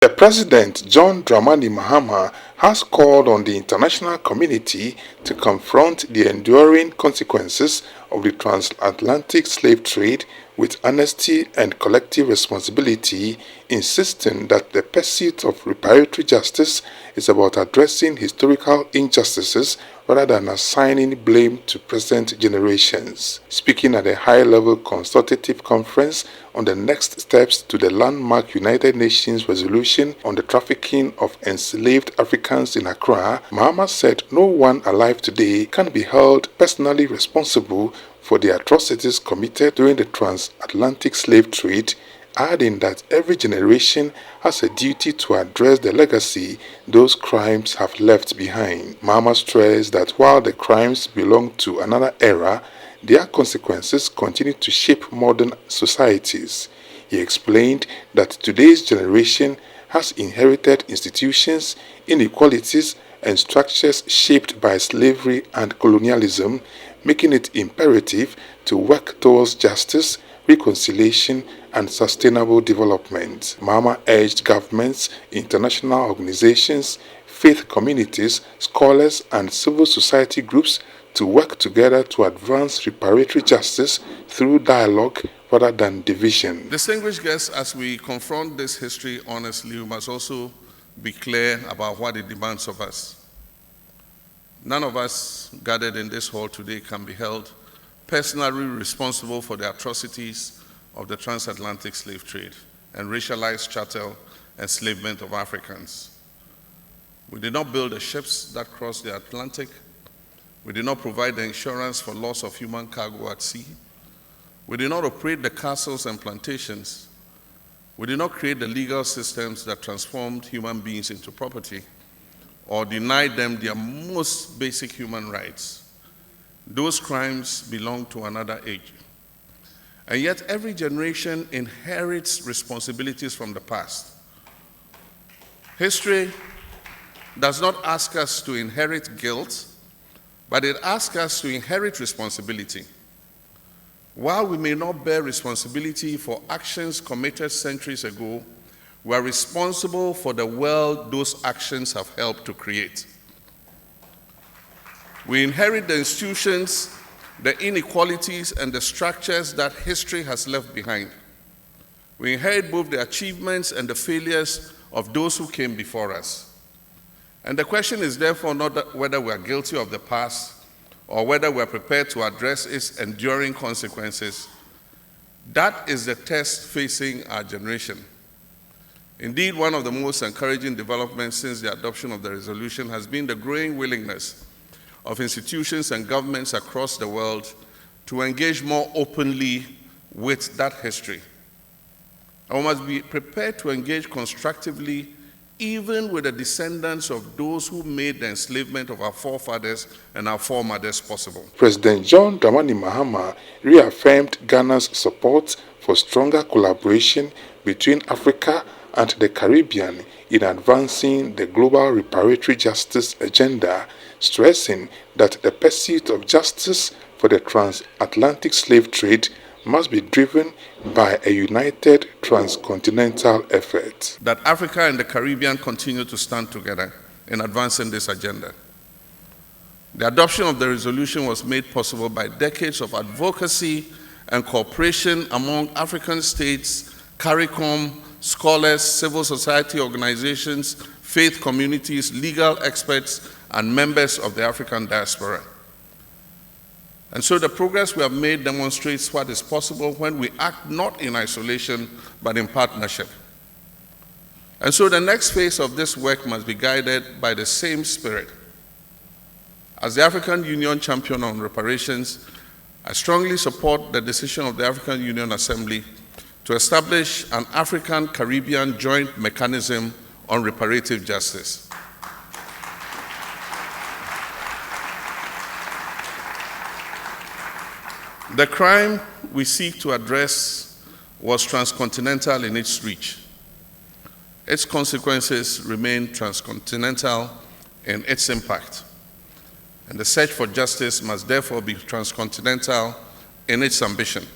The President, John Dramani Mahama, has called on the international community to confront the enduring consequences of the transatlantic slave trade with honesty and collective responsibility, insisting that the pursuit of reparatory justice is about addressing historical injustices rather than assigning blame to present generations. Speaking at a high-level consultative conference on the next steps to the landmark United Nations resolution on the trafficking of enslaved Africans in Accra, Mahama said no one alive today can be held personally responsible for the atrocities committed during the transatlantic slave trade, adding that every generation has a duty to address the legacy those crimes have left behind. Mahama stressed that while the crimes belong to another era, their consequences continue to shape modern societies. He explained that today's generation has inherited institutions, inequalities, and structures shaped by slavery and colonialism, making it imperative to work towards justice, reconciliation, and sustainable development. Mahama urged governments, international organizations, faith communities, scholars, and civil society groups to work together to advance reparatory justice through dialogue rather than division. Distinguished guests, as we confront this history honestly, we must also be clear about what it demands of us. None of us gathered in this hall today can be held personally responsible for the atrocities of the transatlantic slave trade and racialized chattel enslavement of Africans. We did not build the ships that crossed the Atlantic. We did not provide the insurance for loss of human cargo at sea. We did not operate the castles and plantations. We did not create the legal systems that transformed human beings into property or denied them their most basic human rights. Those crimes belong to another age. And yet every generation inherits responsibilities from the past. History does not ask us to inherit guilt, but it asks us to inherit responsibility. While we may not bear responsibility for actions committed centuries ago, we are responsible for the world those actions have helped to create. We inherit the institutions, the inequalities, and the structures that history has left behind. We inherit both the achievements and the failures of those who came before us. And the question is therefore not whether we are guilty of the past or whether we are prepared to address its enduring consequences. That is the test facing our generation. Indeed, one of the most encouraging developments since the adoption of the resolution has been the growing willingness of institutions and governments across the world to engage more openly with that history. And we must be prepared to engage constructively even with the descendants of those who made the enslavement of our forefathers and our foremothers possible. President John Dramani Mahama reaffirmed Ghana's support for stronger collaboration between Africa and the Caribbean in advancing the global reparatory justice agenda, stressing that the pursuit of justice for the transatlantic slave trade must be driven by a united transcontinental effort. That Africa and the Caribbean continue to stand together in advancing this agenda. The adoption of the resolution was made possible by decades of advocacy and cooperation among African states, CARICOM, scholars, civil society organizations, faith communities, legal experts, and members of the African diaspora. And so the progress we have made demonstrates what is possible when we act not in isolation, but in partnership. And so the next phase of this work must be guided by the same spirit. As the African Union champion on reparations, I strongly support the decision of the African Union Assembly to establish an African-Caribbean joint mechanism on reparative justice. The crime we seek to address was transcontinental in its reach. Its consequences remain transcontinental in its impact. And the search for justice must therefore be transcontinental in its ambition.